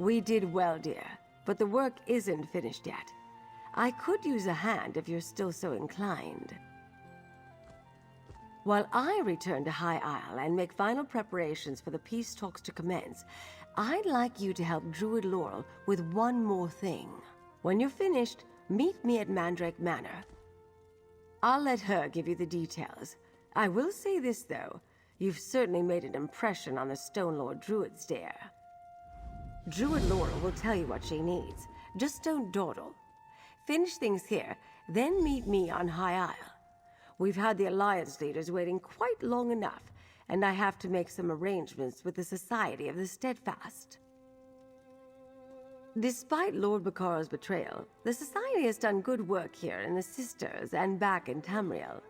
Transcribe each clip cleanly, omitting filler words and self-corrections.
We did well, dear, but the work isn't finished yet. I could use a hand if you're still so inclined. While I return to High Isle and make final preparations for the peace talks to commence, I'd like you to help Druid Laurel with one more thing. When you're finished, meet me at Mandrake Manor. I'll let her give you the details. I will say this, though. You've certainly made an impression on the Stone Lord Druids, dear. Druid Laurel will tell you what she needs. Just don't dawdle. Finish things here, then meet me on High Isle. We've had the Alliance leaders waiting quite long enough, and I have to make some arrangements with the Society of the Steadfast. Despite Lord Bacaro's betrayal, the Society has done good work here in the Sisters and back in Tamriel.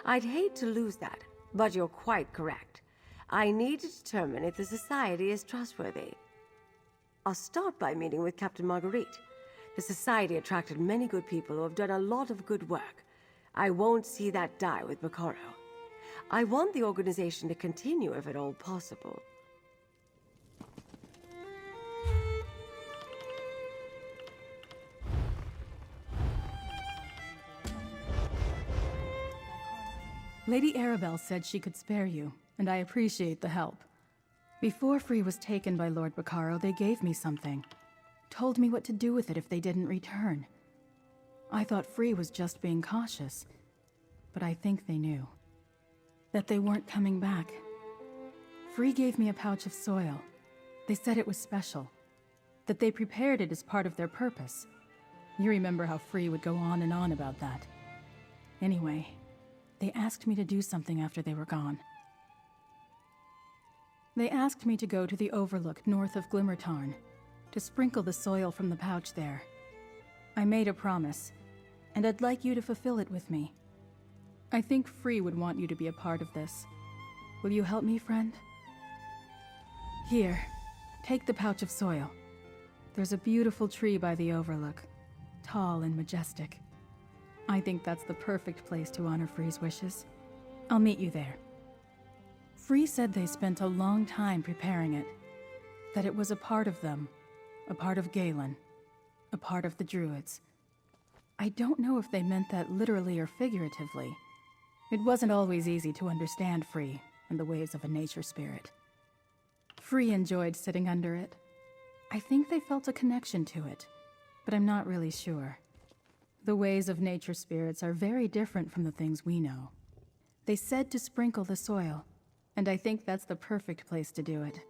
I'd hate to lose that, but you're quite correct. I need to determine if the Society is trustworthy. I'll start by meeting with Captain Marguerite. The Society attracted many good people who have done a lot of good work. I won't see that die with Bacaro. I want the organization to continue if at all possible. Lady Arabelle said she could spare you, and I appreciate the help. Before Free was taken by Lord Bacaro, they gave me something. Told me what to do with it if they didn't return. I thought Free was just being cautious, but I think they knew. That they weren't coming back. Free gave me a pouch of soil. They said it was special. That they prepared it as part of their purpose. You remember how Free would go on and on about that. Anyway, they asked me to do something after they were gone. They asked me to go to the overlook north of Glimmertarn, to sprinkle the soil from the pouch there. I made a promise, and I'd like you to fulfill it with me. I think Free would want you to be a part of this. Will you help me, friend? Here, take the pouch of soil. There's a beautiful tree by the overlook, tall and majestic. I think that's the perfect place to honor Free's wishes. I'll meet you there. Free said they spent a long time preparing it, that it was a part of them, a part of Galen, a part of the Druids. I don't know if they meant that literally or figuratively. It wasn't always easy to understand Free and the ways of a nature spirit. Free enjoyed sitting under it. I think they felt a connection to it, but I'm not really sure. The ways of nature spirits are very different from the things we know. They said to sprinkle the soil, and I think that's the perfect place to do it.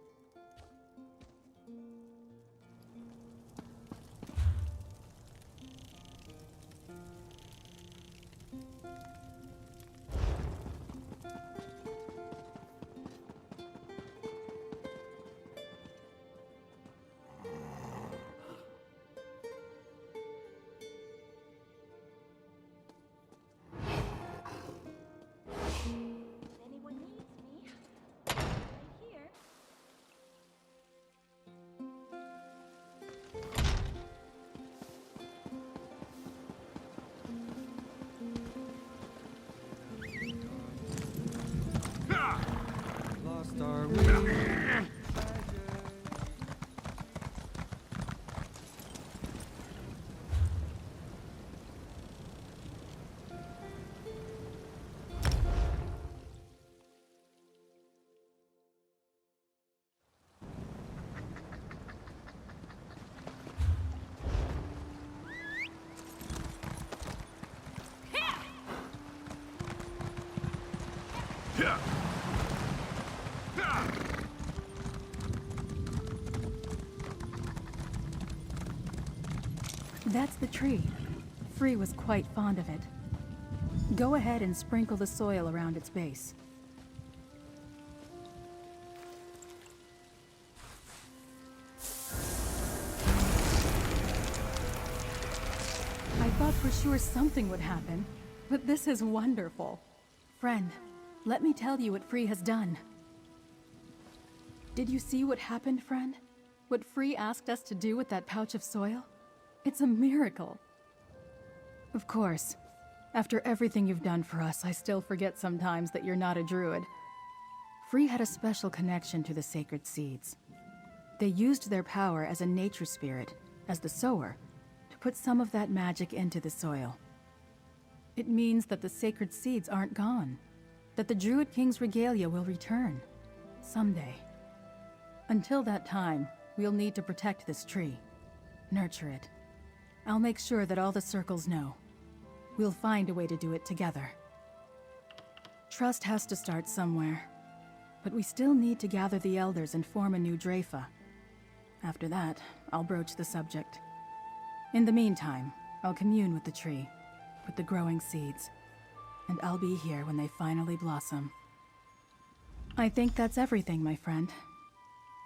That's the tree. Free was quite fond of it. Go ahead and sprinkle the soil around its base. I thought for sure something would happen, but this is wonderful. Friend, let me tell you what Free has done. Did you see what happened, friend? What Free asked us to do with that pouch of soil? It's a miracle. Of course, after everything you've done for us, I still forget sometimes that you're not a druid. Free had a special connection to the sacred seeds. They used their power as a nature spirit, as the sower, to put some of that magic into the soil. It means that the sacred seeds aren't gone, that the Druid King's regalia will return, someday. Until that time, we'll need to protect this tree, nurture it. I'll make sure that all the circles know. We'll find a way to do it together. Trust has to start somewhere, but we still need to gather the elders and form a new Drafa. After that, I'll broach the subject. In the meantime, I'll commune with the tree, with the growing seeds, and I'll be here when they finally blossom. I think that's everything, my friend.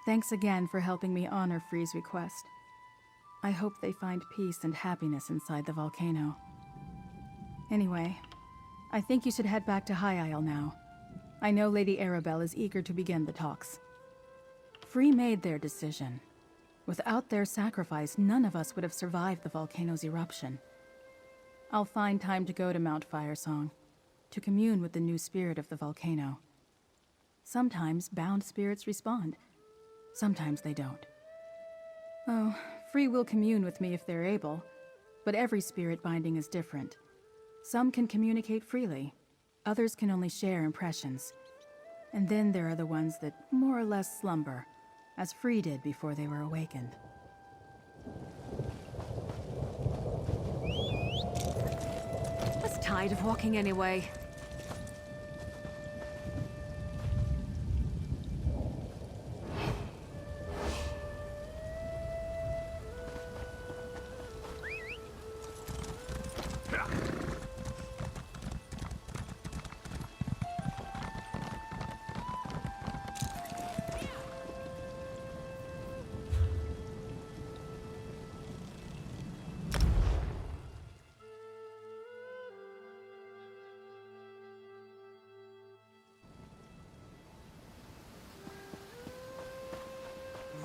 Thanks again for helping me honor Free's request. I hope they find peace and happiness inside the volcano. Anyway, I think you should head back to High Isle now. I know Lady Arabelle is eager to begin the talks. Free made their decision. Without their sacrifice, none of us would have survived the volcano's eruption. I'll find time to go to Mount Firesong, to commune with the new spirit of the volcano. Sometimes bound spirits respond. Sometimes they don't. Oh, Free will commune with me if they're able, but every spirit binding is different. Some can communicate freely, others can only share impressions. And then there are the ones that more or less slumber, as Free did before they were awakened. I was tired of walking anyway.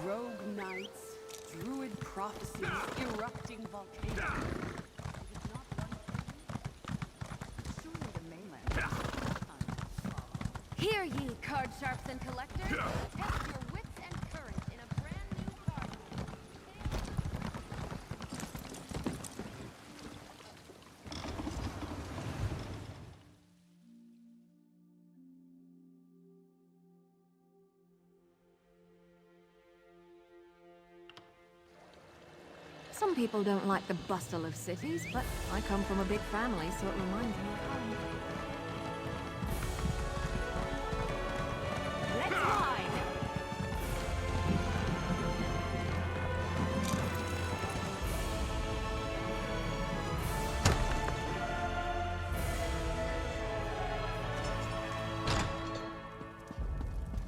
Rogue knights, druid prophecies, erupting volcanoes. Surely the mainland. Hear ye, card sharps and collectors! Test your wits and courage in a brand new card. Some people don't like the bustle of cities, but I come from a big family, so it reminds me of home. Let's ride!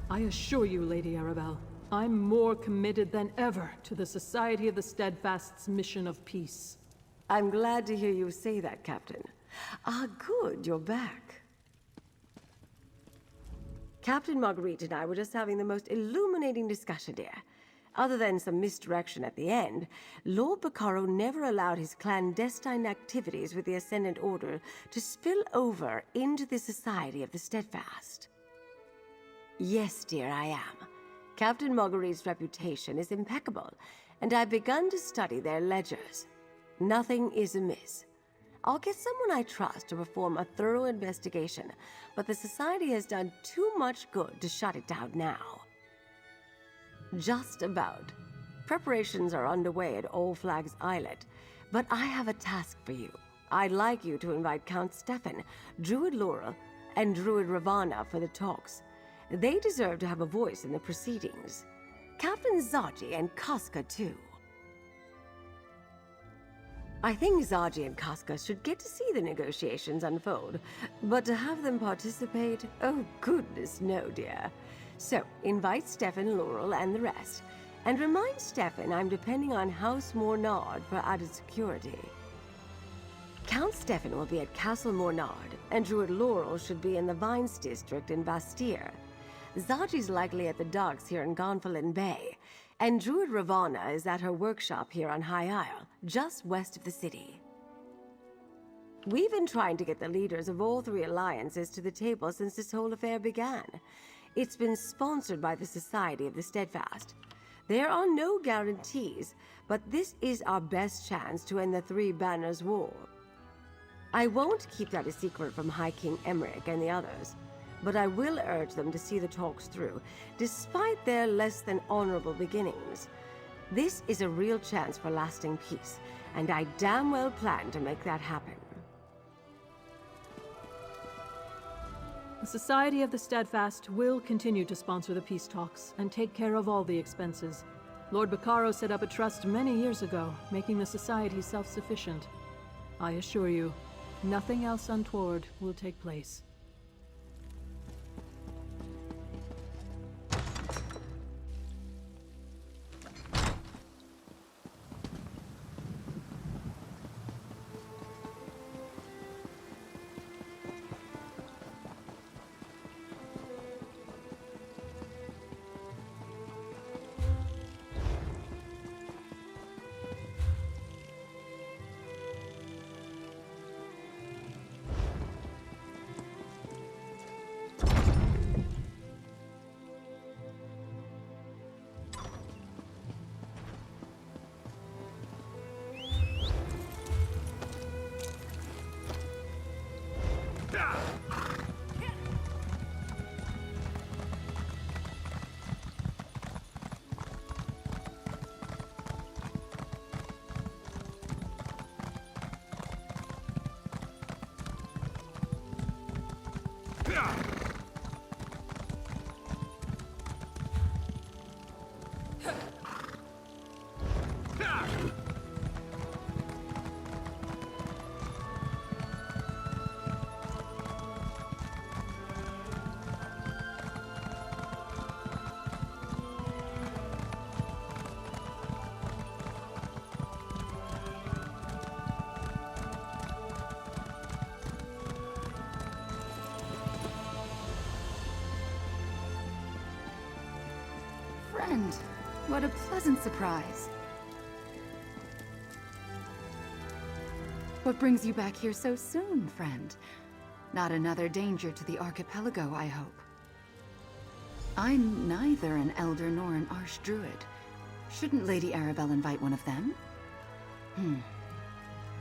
I assure you, Lady Arabelle, I'm more committed than ever to the Society of the Steadfast's mission of peace. I'm glad to hear you say that, Captain. Ah, good, you're back. Captain Marguerite and I were just having the most illuminating discussion, dear. Other than some misdirection at the end, Lord Bacaro never allowed his clandestine activities with the Ascendant Order to spill over into the Society of the Steadfast. Yes, dear, I am. Captain Marguerite's reputation is impeccable, and I've begun to study their ledgers. Nothing is amiss. I'll get someone I trust to perform a thorough investigation, but the Society has done too much good to shut it down now. Just about. Preparations are underway at All Flags Islet, but I have a task for you. I'd like you to invite Count Stefan, Druid Laurel, and Druid Ravana for the talks. They deserve to have a voice in the proceedings. Captain Zaji and Casca, too. I think Zaji and Casca should get to see the negotiations unfold, but to have them participate, oh goodness no, dear. So, invite Stefan, Laurel, and the rest, and remind Stefan I'm depending on House Mornard for added security. Count Stefan will be at Castle Mornard, and Druid Laurel should be in the Vines District in Bastille. Zaji's likely at the docks here in Gonfalon Bay, and Druid Ravana is at her workshop here on High Isle, just west of the city. We've been trying to get the leaders of all three alliances to the table since this whole affair began. It's been sponsored by the Society of the Steadfast. There are no guarantees, but this is our best chance to end the Three Banners War. I won't keep that a secret from High King Emmerich and the others, but I will urge them to see the talks through, despite their less than honorable beginnings. This is a real chance for lasting peace, and I damn well plan to make that happen. The Society of the Steadfast will continue to sponsor the peace talks and take care of all the expenses. Lord Baccaro set up a trust many years ago, making the Society self-sufficient. I assure you, nothing else untoward will take place. Friend, what a pleasant surprise. What brings you back here so soon, friend? Not another danger to the archipelago, I hope. I'm neither an elder nor an archdruid. Shouldn't Lady Arabelle invite one of them?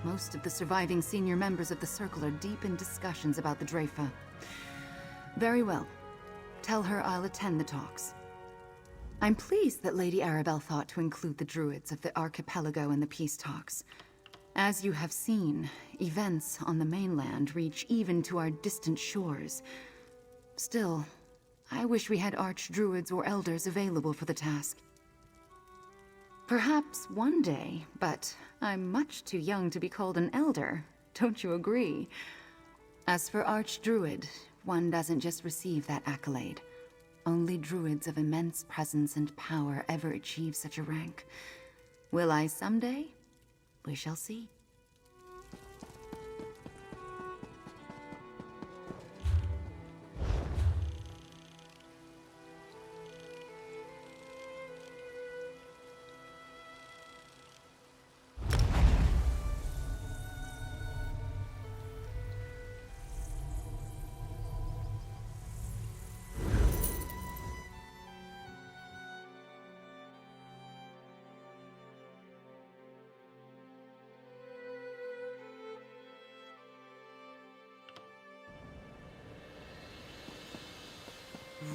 Most of the surviving senior members of the Circle are deep in discussions about the Dreyfa. Very well. Tell her I'll attend the talks. I'm pleased that Lady Arabelle thought to include the druids of the archipelago in the peace talks. As you have seen, events on the mainland reach even to our distant shores. Still, I wish we had archdruids or elders available for the task. Perhaps one day, but I'm much too young to be called an elder. Don't you agree? As for archdruid, one doesn't just receive that accolade. Only druids of immense presence and power ever achieve such a rank. Will I someday? We shall see.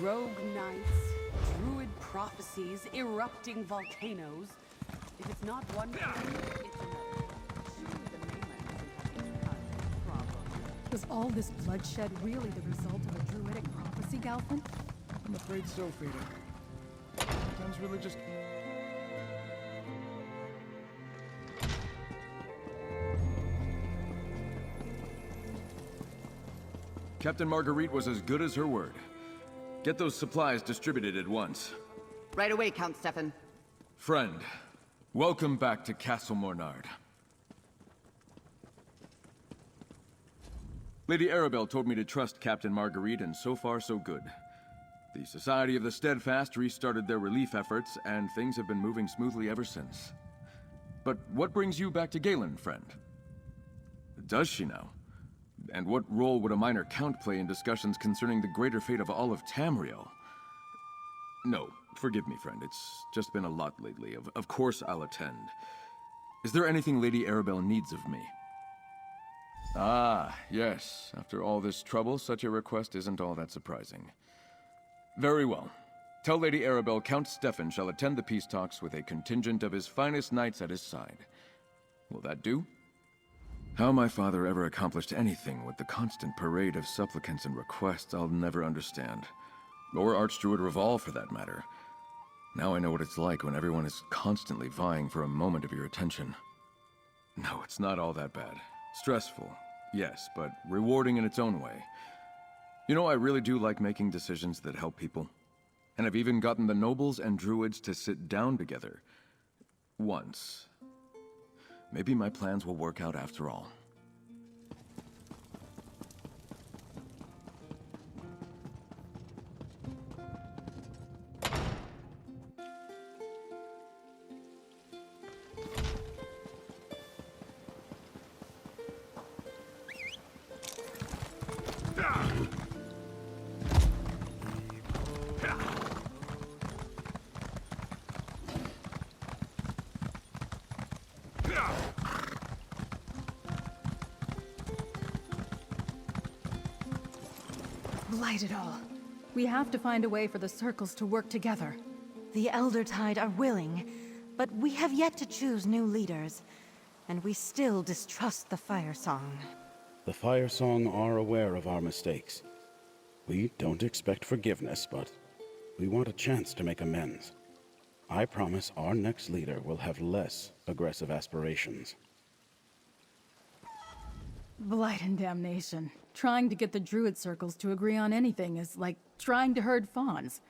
Rogue knights, druid prophecies, erupting volcanoes. If it's not one thing, it's another. Surely the mainland isn't having a problem. Was all this bloodshed really the result of a druidic prophecy, Galfin? I'm afraid so, Fada. Sometimes religious... Captain Marguerite was as good as her word. Get those supplies distributed at once. Right away, Count Stefan. Friend, welcome back to Castle Mornard. Lady Arabelle told me to trust Captain Marguerite, and so far so good. The Society of the Steadfast restarted their relief efforts, and things have been moving smoothly ever since. But what brings you back to Galen, friend? Does she now? And what role would a minor count play in discussions concerning the greater fate of all of Tamriel? No, Forgive me, friend. It's just been a lot lately. Of course I'll attend. Is there anything Lady Arabelle needs of me? Ah, yes. After all this trouble, such a request isn't all that surprising. Very well. Tell Lady Arabelle Count Stefan shall attend the peace talks with a contingent of his finest knights at his side. Will that do? How my father ever accomplished anything with the constant parade of supplicants and requests, I'll never understand. Or Archdruid Revolve, for that matter. Now I know what it's like when everyone is constantly vying for a moment of your attention. No, it's not all that bad. Stressful, yes, but rewarding in its own way. You know, I really do like making decisions that help people. And I've even gotten the nobles and druids to sit down together. Once. Maybe my plans will work out after all. Blight it all. We have to find a way for the circles to work together. The Elder Tide are willing, but we have yet to choose new leaders, and we still distrust the Firesong. The Firesong are aware of our mistakes. We don't expect forgiveness, but we want a chance to make amends. I promise our next leader will have less aggressive aspirations. Blight and damnation. Trying to get the druid circles to agree on anything is like trying to herd fawns.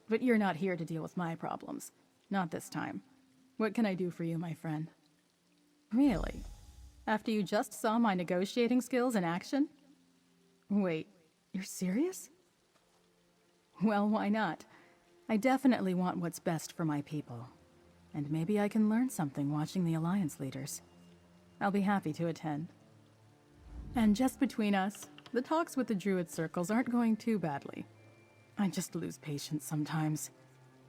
But you're not here to deal with my problems. Not this time. What can I do for you, my friend? Really? After you just saw my negotiating skills in action? Wait, you're serious? Well, why not? I definitely want what's best for my people. And maybe I can learn something watching the Alliance leaders. I'll be happy to attend. And just between us, the talks with the Druid circles aren't going too badly. I just lose patience sometimes.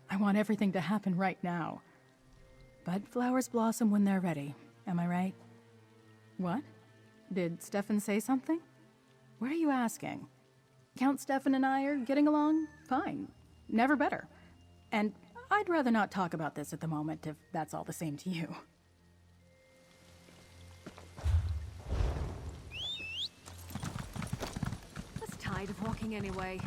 I want everything to happen right now. But flowers blossom when they're ready, am I right? What? Did Stefan say something? What are you asking? Count Stefan and I are getting along fine. Never better. And I'd rather not talk about this at the moment, if that's all the same to you. Just tired of walking anyway.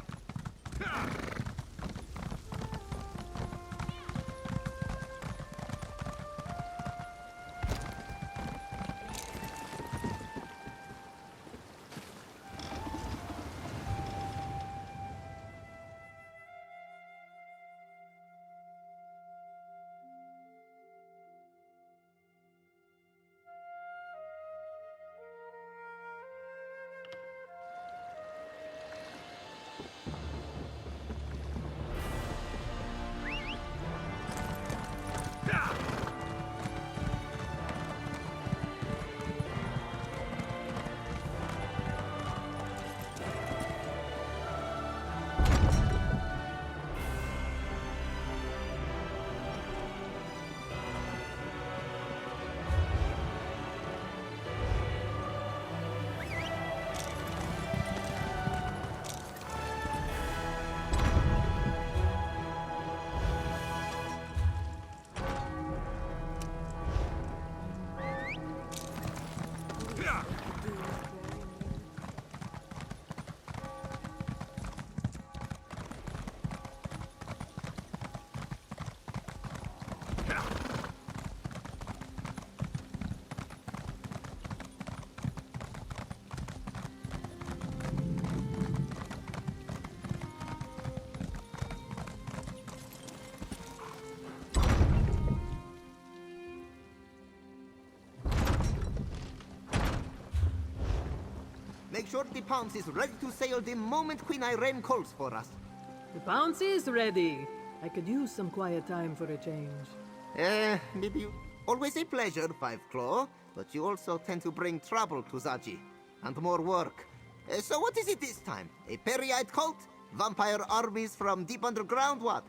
Make sure the Pounce is ready to sail the moment Queen Irene calls for us. The Pounce is ready. I could use some quiet time for a change. Maybe you... Always a pleasure, Five Claw, but you also tend to bring trouble to Zaji. And more work. So what is it this time? A Perryite cult? Vampire armies from deep underground, what?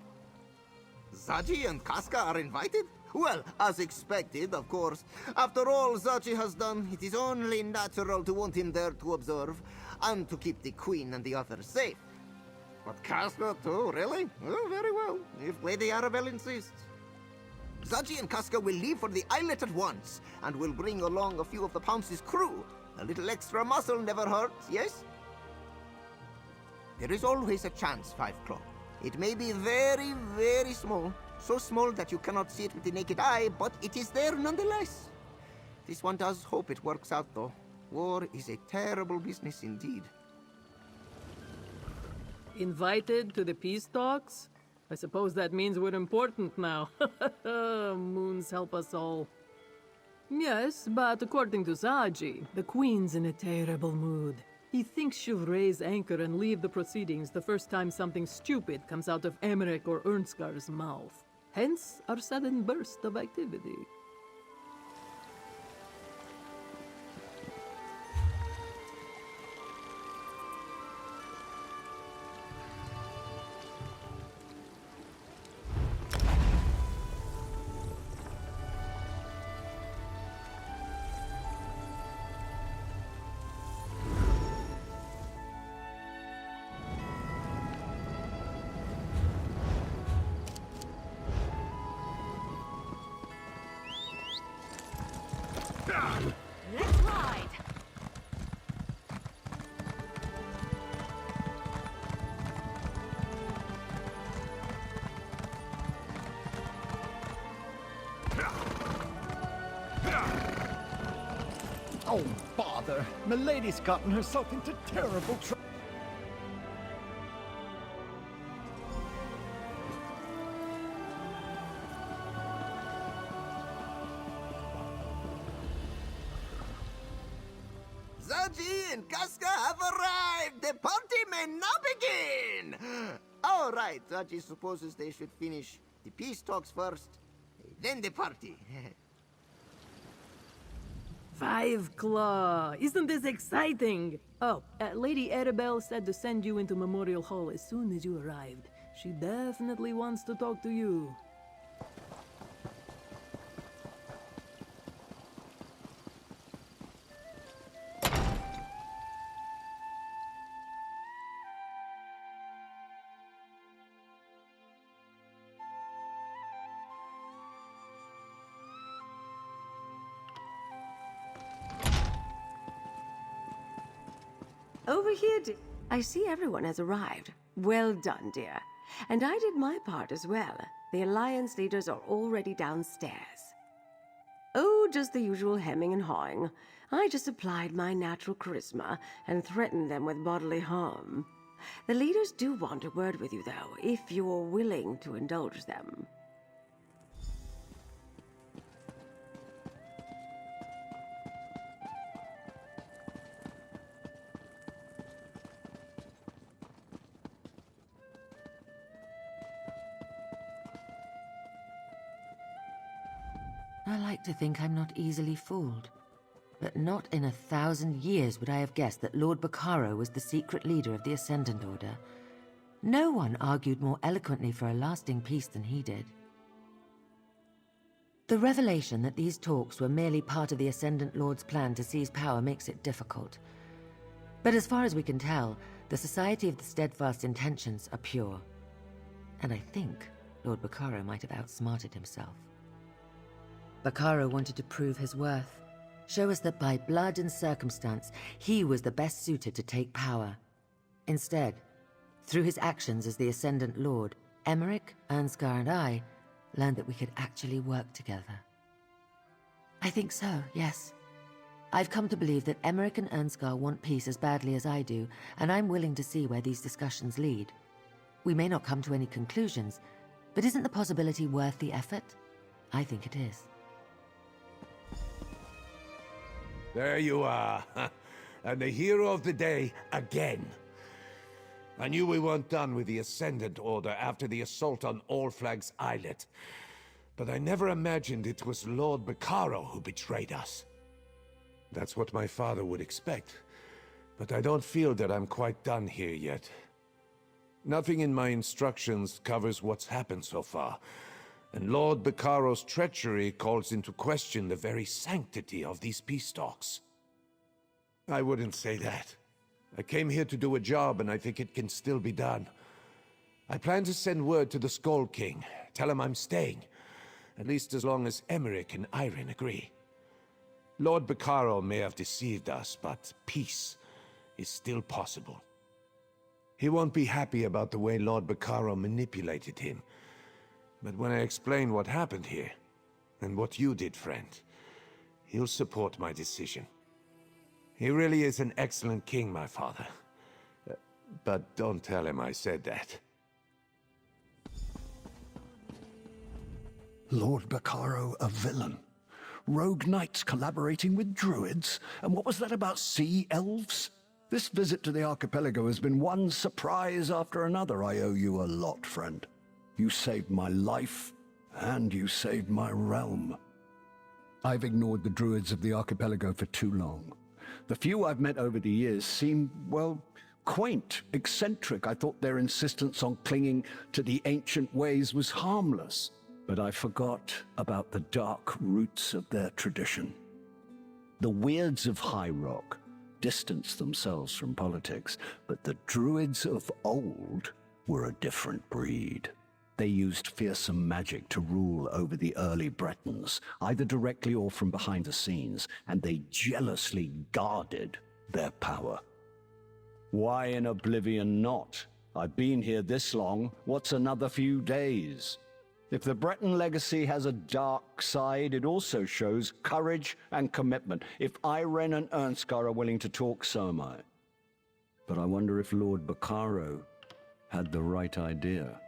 Zaji and Casca are invited? Well, as expected, of course. After all Zaji has done, it is only natural to want him there to observe, and to keep the Queen and the others safe. But Casca too, really? Oh, very well, if Lady Arabelle insists. Zaji and Casca will leave for the islet at once, and will bring along a few of the Pounce's crew. A little extra muscle never hurts, yes? There is always a chance, Five Claw. It may be very, very small. So small that you cannot see it with the naked eye, but it is there nonetheless. This one does hope it works out, though. War is a terrible business indeed. Invited to the peace talks? I suppose that means we're important now. Moons help us all. Yes, but according to Zaji, the Queen's in a terrible mood. He thinks she'll raise anchor and leave the proceedings the first time something stupid comes out of Emmerich or Ernskar's mouth. Hence our sudden burst of activity. Let's ride! Oh, bother. Milady's gotten herself into terrible trouble. Zaji and Casca have arrived! The party may now begin! All right, Zaji supposes they should finish the peace talks first, then the party. Five Claw! Isn't this exciting? Oh, Lady Arabelle said to send you into Memorial Hall as soon as you arrived. She definitely wants to talk to you. Over here, dear. I see everyone has arrived. Well done, dear. And I did my part as well. The Alliance leaders are already downstairs. Oh, just the usual hemming and hawing. I just applied my natural charisma and threatened them with bodily harm. The leaders do want a word with you, though, if you're willing to indulge them. I like to think I'm not easily fooled. But not in 1,000 years would I have guessed that Lord Bacaro was the secret leader of the Ascendant Order. No one argued more eloquently for a lasting peace than he did. The revelation that these talks were merely part of the Ascendant Lord's plan to seize power makes it difficult. But as far as we can tell, the Society of the Steadfast Intentions are pure. And I think Lord Bacaro might have outsmarted himself. Bacaro wanted to prove his worth, show us that by blood and circumstance, he was the best suited to take power. Instead, through his actions as the Ascendant Lord, Emmerich, Ernscar, and I learned that we could actually work together. I think so, yes. I've come to believe that Emmerich and Ernscar want peace as badly as I do, and I'm willing to see where these discussions lead. We may not come to any conclusions, but isn't the possibility worth the effort? I think it is. There you are, and the hero of the day again. I knew we weren't done with the Ascendant Order after the assault on All Flags Islet, but I never imagined it was Lord Bacaro who betrayed us. That's what my father would expect, but I don't feel that I'm quite done here yet. Nothing in my instructions covers what's happened so far, and Lord Becaro's treachery calls into question the very sanctity of these peace talks. I wouldn't say that. I came here to do a job, and I think it can still be done. I plan to send word to the Skull King, tell him I'm staying, at least as long as Emmerich and Irene agree. Lord Becaro may have deceived us, but peace is still possible. He won't be happy about the way Lord Becaro manipulated him. But when I explain what happened here, and what you did, friend, he'll support my decision. He really is an excellent king, my father. But don't tell him I said that. Lord Becaro a villain. Rogue knights collaborating with druids. And what was that about sea elves? This visit to the archipelago has been one surprise after another. I owe you a lot, friend. You saved my life, and you saved my realm. I've ignored the druids of the archipelago for too long. The few I've met over the years seem, well, quaint, eccentric. I thought their insistence on clinging to the ancient ways was harmless. But I forgot about the dark roots of their tradition. The weirds of High Rock distanced themselves from politics, but the druids of old were a different breed. They used fearsome magic to rule over the early Bretons, either directly or from behind the scenes, and they jealously guarded their power. Why in oblivion not? I've been here this long. What's another few days? If the Breton legacy has a dark side, it also shows courage and commitment. If Irene and Ernskar are willing to talk, so am I. But I wonder if Lord Becaro had the right idea.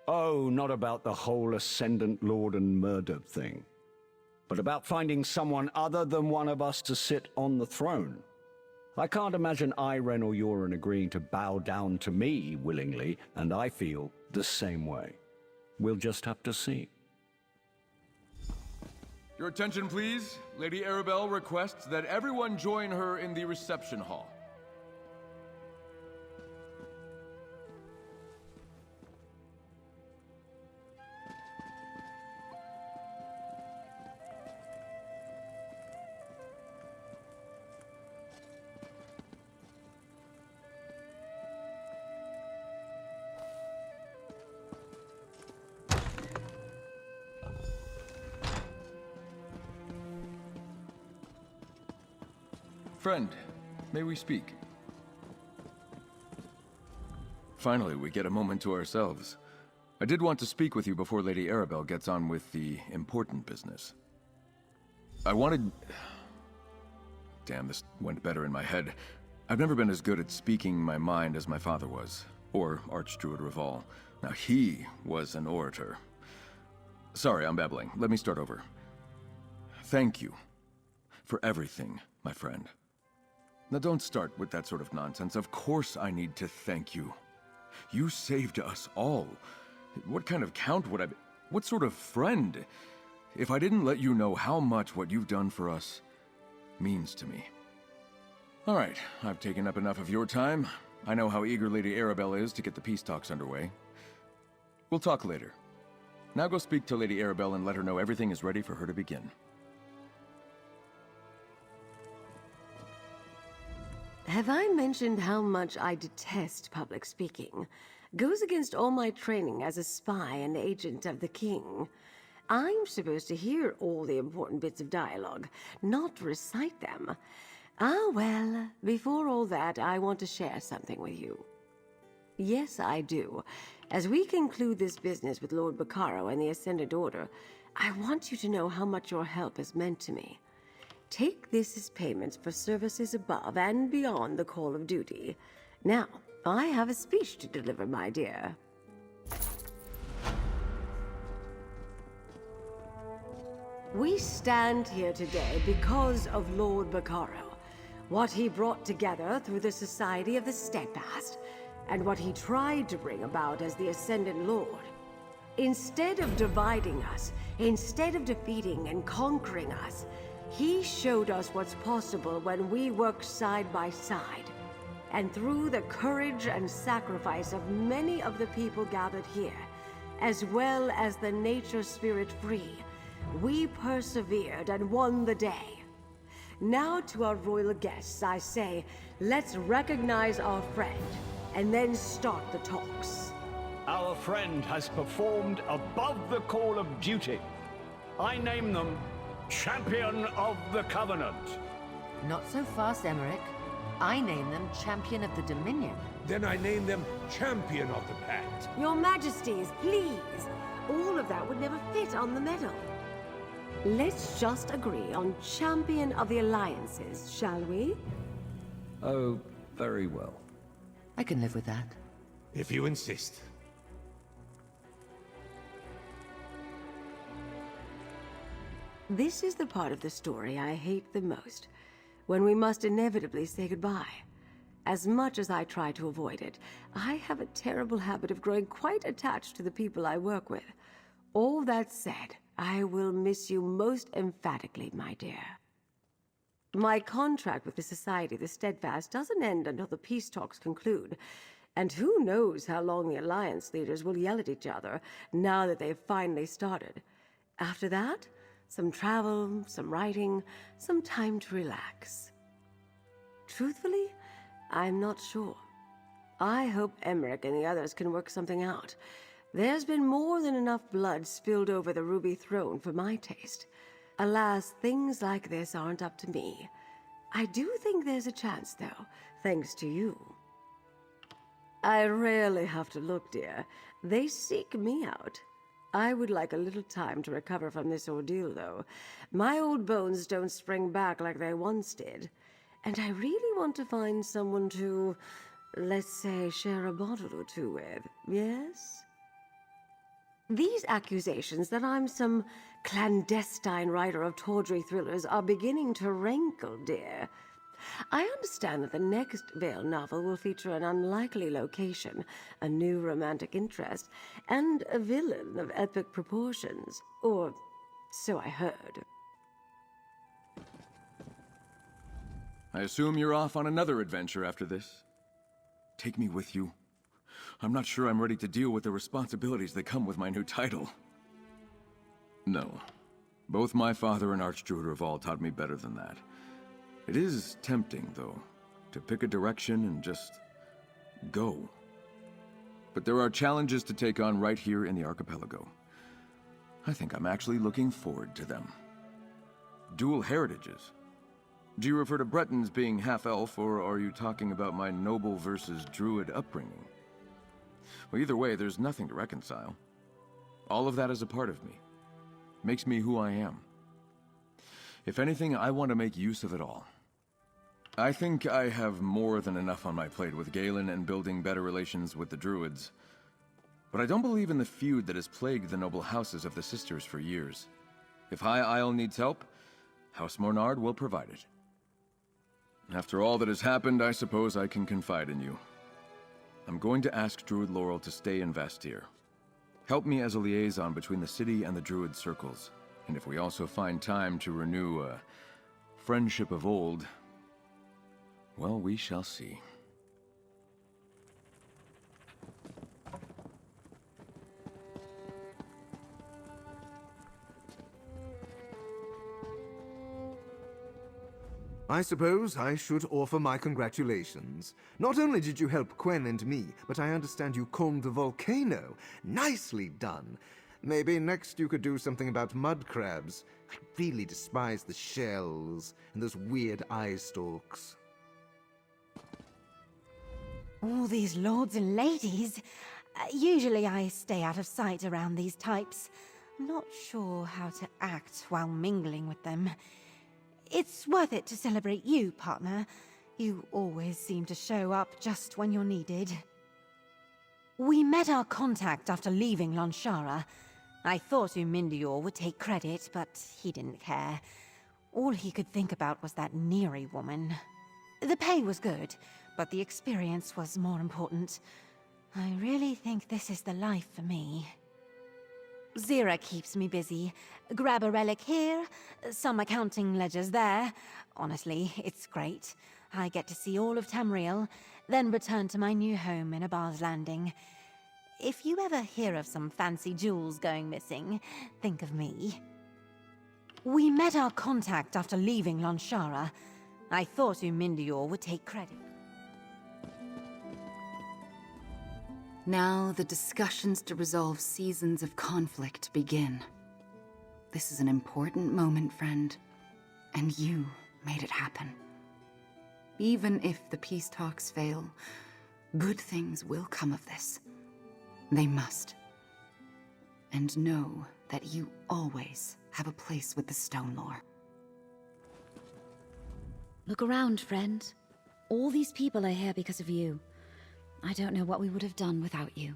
Oh, not about the whole Ascendant Lord and murder thing, but about finding someone other than one of us to sit on the throne. I can't imagine Irene or Yoren agreeing to bow down to me willingly, and I feel the same way. We'll just have to see. Your attention, please. Lady Arabelle requests that everyone join her in the reception hall. Friend, may we speak? Finally, we get a moment to ourselves. I did want to speak with you before Lady Arabelle gets on with the important business. I wanted... Damn, this went better in my head. I've never been as good at speaking my mind as my father was, or Archdruid Reval. Now, he was an orator. Sorry, I'm babbling. Let me start over. Thank you for everything, my friend. Now don't start with that sort of nonsense. Of course I need to thank you. You saved us all. What kind of count would I be? What sort of friend? If I didn't let you know how much what you've done for us means to me. All right, I've taken up enough of your time. I know how eager Lady Arabelle is to get the peace talks underway. We'll talk later. Now go speak to Lady Arabelle and let her know everything is ready for her to begin. Have I mentioned how much I detest public speaking? Goes against all my training as a spy and agent of the king. I'm supposed to hear all the important bits of dialogue, not recite them. Ah, well, before all that, I want to share something with you. Yes, I do. As we conclude this business with Lord Becaro and the Ascendant Order, I want you to know how much your help has meant to me. Take this as payments for services above and beyond the call of duty. Now, I have a speech to deliver, my dear. We stand here today because of Lord Becaro, what he brought together through the Society of the Steadfast, and what he tried to bring about as the Ascendant Lord. Instead of dividing us, instead of defeating and conquering us, he showed us what's possible when we work side by side. And through the courage and sacrifice of many of the people gathered here, as well as the nature spirit free, we persevered and won the day. Now to our royal guests, I say, let's recognize our friend, and then start the talks. Our friend has performed above the call of duty. I name them Champion of the Covenant. Not so fast, Emmerich. I name them Champion of the Dominion. Then I name them Champion of the Pact. Your Majesties, please! All of that would never fit on the medal. Let's just agree on Champion of the Alliances, shall we? Oh, very well. I can live with that. If you insist. This is the part of the story I hate the most, when we must inevitably say goodbye. As much as I try to avoid it, I have a terrible habit of growing quite attached to the people I work with. All that said, I will miss you most emphatically, my dear. My contract with the Society of the Steadfast doesn't end until the peace talks conclude, and who knows how long the Alliance leaders will yell at each other now that they've finally started. After that, some travel, some writing, some time to relax. Truthfully, I'm not sure. I hope Emmerich and the others can work something out. There's been more than enough blood spilled over the Ruby Throne for my taste. Alas, things like this aren't up to me. I do think there's a chance, though, thanks to you. I rarely have to look, dear. They seek me out. I would like a little time to recover from this ordeal, though. My old bones don't spring back like they once did. And I really want to find someone to, let's say, share a bottle or two with, yes? These accusations that I'm some clandestine writer of tawdry thrillers are beginning to rankle, dear. I understand that the next Vale novel will feature an unlikely location, a new romantic interest, and a villain of epic proportions. Or so I heard. I assume you're off on another adventure after this. Take me with you. I'm not sure I'm ready to deal with the responsibilities that come with my new title. No. Both my father and Archdruid Reval taught me better than that. It is tempting, though, to pick a direction and just go. But there are challenges to take on right here in the archipelago. I think I'm actually looking forward to them. Dual heritages. Do you refer to Bretons being half-elf, or are you talking about my noble versus druid upbringing? Well, either way, there's nothing to reconcile. All of that is a part of me. Makes me who I am. If anything, I want to make use of it all. I think I have more than enough on my plate with Galen and building better relations with the druids. But I don't believe in the feud that has plagued the noble houses of the Sisters for years. If High Isle needs help, House Mornard will provide it. After all that has happened, I suppose I can confide in you. I'm going to ask Druid Laurel to stay in Vastir. Help me as a liaison between the city and the Druid circles. And if we also find time to renew a friendship of old, well, we shall see. I suppose I should offer my congratulations. Not only did you help Quen and me, but I understand you combed the volcano. Nicely done. Maybe next you could do something about mud crabs. I really despise the shells and those weird eye stalks. All these lords and ladies. Usually I stay out of sight around these types. I'm not sure how to act while mingling with them. It's worth it to celebrate you, partner. You always seem to show up just when you're needed. We met our contact after leaving Lanshara. I thought Umindior would take credit, but he didn't care. All he could think about was that Neri woman. The pay was good, but the experience was more important. I really think this is the life for me. Zira keeps me busy. Grab a relic here, some accounting ledgers there. Honestly, it's great. I get to see all of Tamriel, then return to my new home in Abar's Landing. If you ever hear of some fancy jewels going missing, think of me. We met our contact after leaving Lanshara. I thought Umindior would take credit. Now the discussions to resolve seasons of conflict begin. This is an important moment, friend. And you made it happen. Even if the peace talks fail, good things will come of this. They must. And know that you always have a place with the Stone Lore. Look around, friend. All these people are here because of you. I don't know what we would have done without you.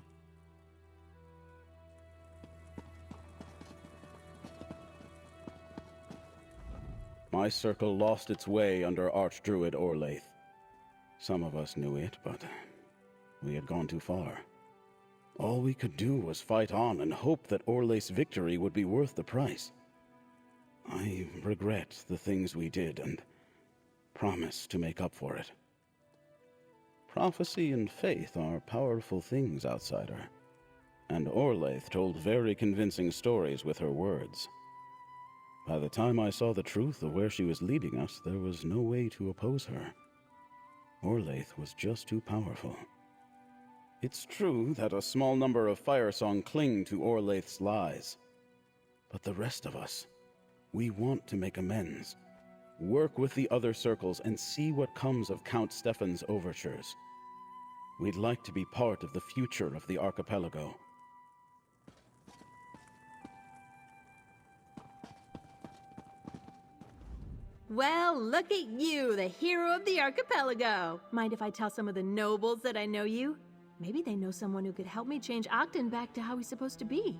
My circle lost its way under Archdruid Orlaith. Some of us knew it, but we had gone too far. All we could do was fight on and hope that Orlaith's victory would be worth the price. I regret the things we did and promise to make up for it. Prophecy and faith are powerful things, outsider. And Orlaith told very convincing stories with her words. By the time I saw the truth of where she was leading us, there was no way to oppose her. Orlaith was just too powerful. It's true that a small number of Firesong cling to Orlaith's lies. But the rest of us, we want to make amends. Work with the other circles and see what comes of Count Stefan's overtures. We'd like to be part of the future of the archipelago. Well, look at you, the hero of the archipelago. Mind if I tell some of the nobles that I know you? Maybe they know someone who could help me change Ogden back to how he's supposed to be.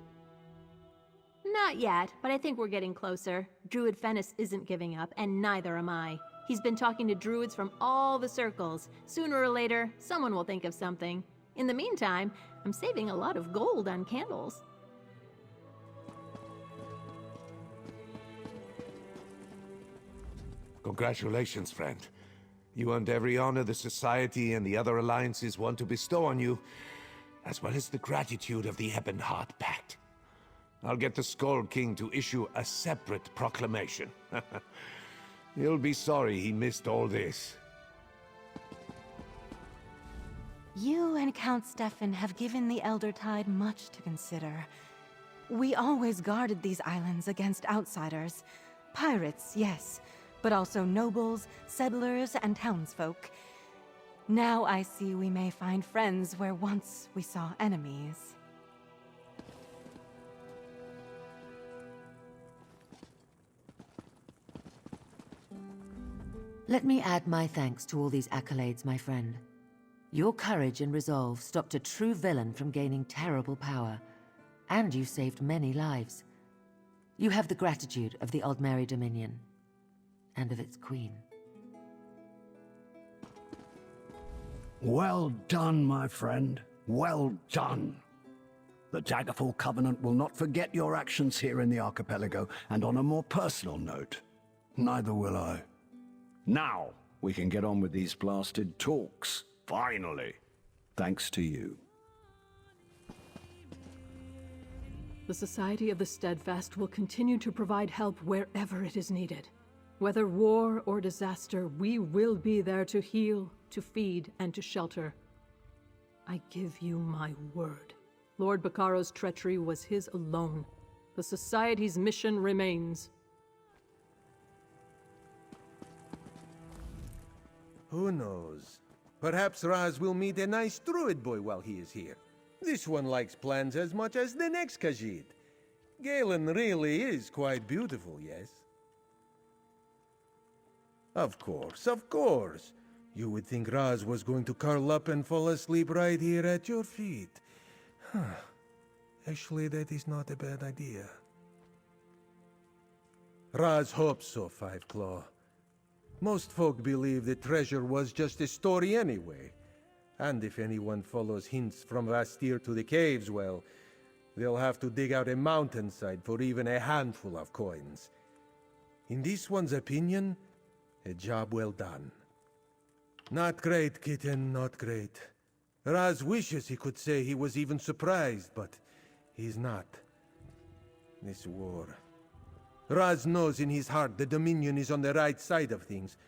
Not yet, but I think we're getting closer. Druid Fennis isn't giving up, and neither am I. He's been talking to druids from all the circles. Sooner or later, someone will think of something. In the meantime, I'm saving a lot of gold on candles. Congratulations, friend. You earned every honor the Society and the other alliances want to bestow on you, as well as the gratitude of the Ebon Heart Pact. I'll get the Skull King to issue a separate proclamation. He'll be sorry he missed all this. You and Count Stefan have given the Elder Tide much to consider. We always guarded these islands against outsiders. Pirates, yes, but also nobles, settlers, and townsfolk. Now I see we may find friends where once we saw enemies. Let me add my thanks to all these accolades, my friend. Your courage and resolve stopped a true villain from gaining terrible power, and you saved many lives. You have the gratitude of the Aldmeri Dominion, and of its queen. Well done, my friend. Well done. The Daggerfall Covenant will not forget your actions here in the archipelago, and on a more personal note, neither will I. Now, we can get on with these blasted talks. Finally. Thanks to you. The Society of the Steadfast will continue to provide help wherever it is needed. Whether war or disaster, we will be there to heal, to feed, and to shelter. I give you my word. Lord Baccaro's treachery was his alone. The Society's mission remains. Who knows? Perhaps Raz will meet a nice druid boy while he is here. This one likes plants as much as the next Khajiit. Galen really is quite beautiful, yes? Of course, of course. You would think Raz was going to curl up and fall asleep right here at your feet. Huh. Actually, that is not a bad idea. Raz hopes so, Five Claw. Most folk believe the treasure was just a story anyway. And if anyone follows hints from Vastir to the caves, well, they'll have to dig out a mountainside for even a handful of coins. In this one's opinion, a job well done. Not great, kitten, not great. Raz wishes he could say he was even surprised, but he's not. This war. Raz knows in his heart the Dominion is on the right side of things,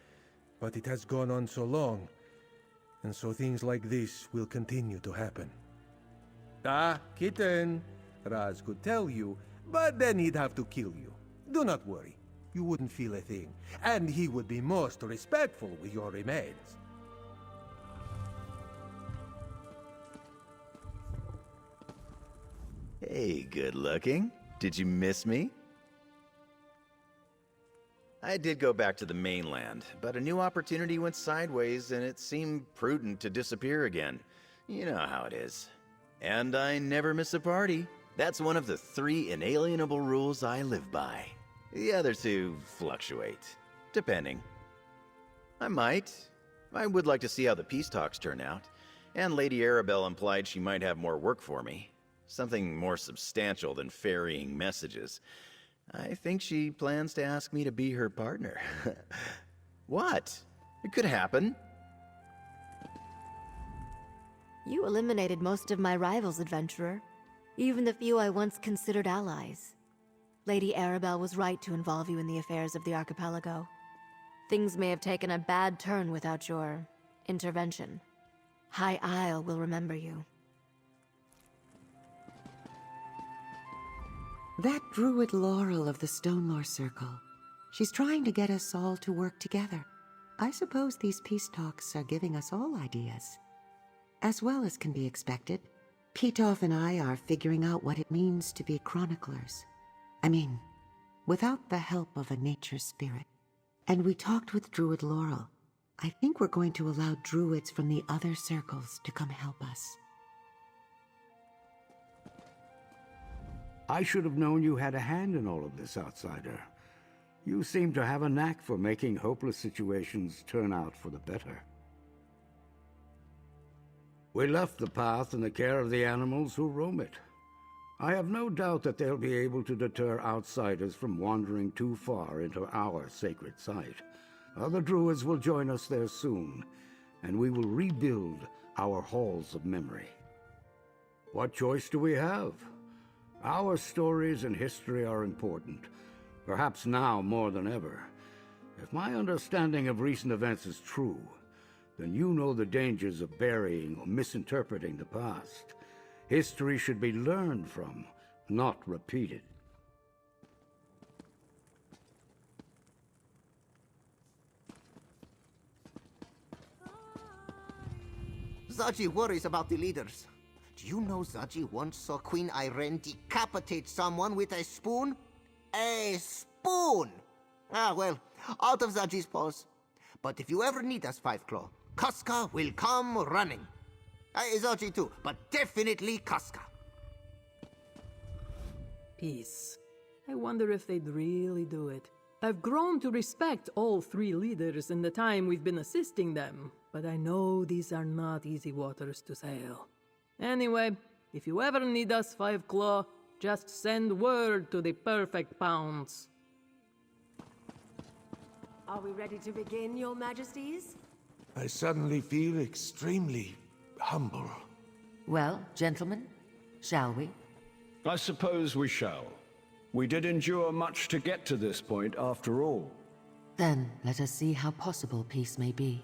but it has gone on so long, and so things like this will continue to happen. Ah, kitten, Raz could tell you, but then he'd have to kill you. Do not worry, you wouldn't feel a thing, and he would be most respectful with your remains. Hey, good looking. Did you miss me? I did go back to the mainland, but a new opportunity went sideways and it seemed prudent to disappear again. You know how it is. And I never miss a party. That's one of the 3 inalienable rules I live by. The other 2 fluctuate, depending. I would like to see how the peace talks turn out, and Lady Arabelle implied she might have more work for me. Something more substantial than ferrying messages. I think she plans to ask me to be her partner. What? It could happen. You eliminated most of my rivals, adventurer. Even the few I once considered allies. Lady Arabelle was right to involve you in the affairs of the archipelago. Things may have taken a bad turn without your intervention. High Isle will remember you. That druid Laurel of the Stonelore Circle. She's trying to get us all to work together. I suppose these peace talks are giving us all ideas. As well as can be expected, Pitoff and I are figuring out what it means to be chroniclers. I mean, without the help of a nature spirit. And we talked with Druid Laurel. I think we're going to allow druids from the other circles to come help us. I should have known you had a hand in all of this, outsider. You seem to have a knack for making hopeless situations turn out for the better. We left the path in the care of the animals who roam it. I have no doubt that they'll be able to deter outsiders from wandering too far into our sacred site. Other druids will join us there soon, and we will rebuild our halls of memory. What choice do we have? Our stories and history are important, perhaps now more than ever. If my understanding of recent events is true, then you know the dangers of burying or misinterpreting the past. History should be learned from, not repeated. Zaji worries about the leaders. Do you know Zaji once saw Queen Irene decapitate someone with a spoon? A spoon! Ah, well, out of Zaji's paws. But if you ever need us, Five Claw, Casca will come running. Zaji too, but definitely Casca. Peace. I wonder if they'd really do it. I've grown to respect all 3 leaders in the time we've been assisting them, but I know these are not easy waters to sail. Anyway, if you ever need us, Five Claw, just send word to the Perfect Pounds. Are we ready to begin, Your Majesties? I suddenly feel extremely humble. Well, gentlemen, shall we? I suppose we shall. We did endure much to get to this point after all. Then let us see how possible peace may be.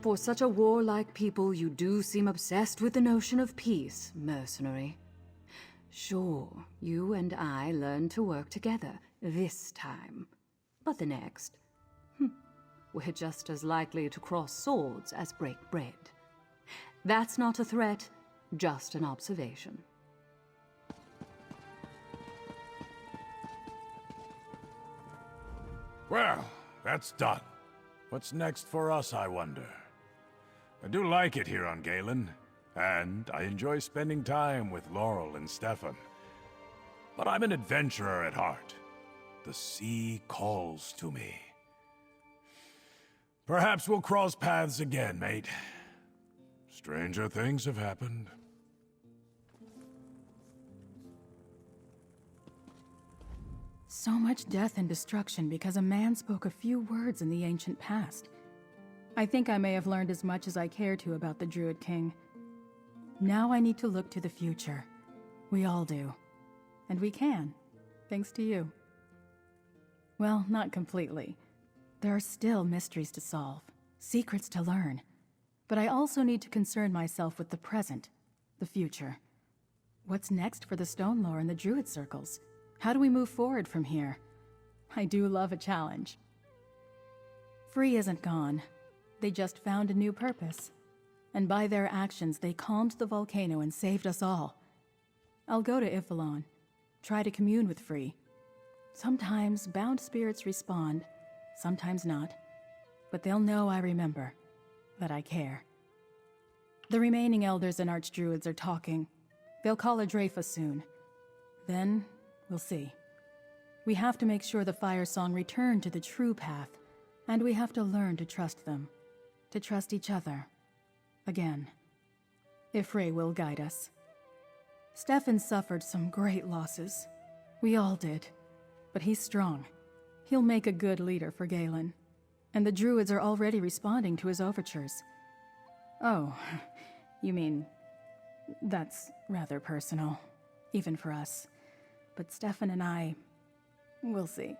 For such a warlike people, you do seem obsessed with the notion of peace, mercenary. Sure, you and I learned to work together, this time. But the next? We're just as likely to cross swords as break bread. That's not a threat, just an observation. Well, That's done. What's next for us, I wonder? I do like it here on Galen, and I enjoy spending time with Laurel and Stefan. But I'm an adventurer at heart. The sea calls to me. Perhaps we'll cross paths again, mate. Stranger things have happened. So much death and destruction because a man spoke a few words in the ancient past. I think I may have learned as much as I care to about the Druid King. Now I need to look to the future. We all do. And we can, thanks to you. Well, not completely. There are still mysteries to solve, secrets to learn. But I also need to concern myself with the present, the future. What's next for the Stone Lore and the Druid circles? How do we move forward from here? I do love a challenge. Free isn't gone. They just found a new purpose. And by their actions, they calmed the volcano and saved us all. I'll go to Ifelon, try to commune with Free. Sometimes bound spirits respond, sometimes not. But they'll know I remember, that I care. The remaining elders and archdruids are talking. They'll call a Dreyfa soon. Then, we'll see. We have to make sure the Firesong return to the true path, and we have to learn to trust them. To trust each other. Again. Ifrey will guide us. Stefan suffered some great losses. We all did. But he's strong. He'll make a good leader for Galen. And the Druids are already responding to his overtures. Oh, you mean... that's rather personal. Even for us. But Stefan and I... we'll see.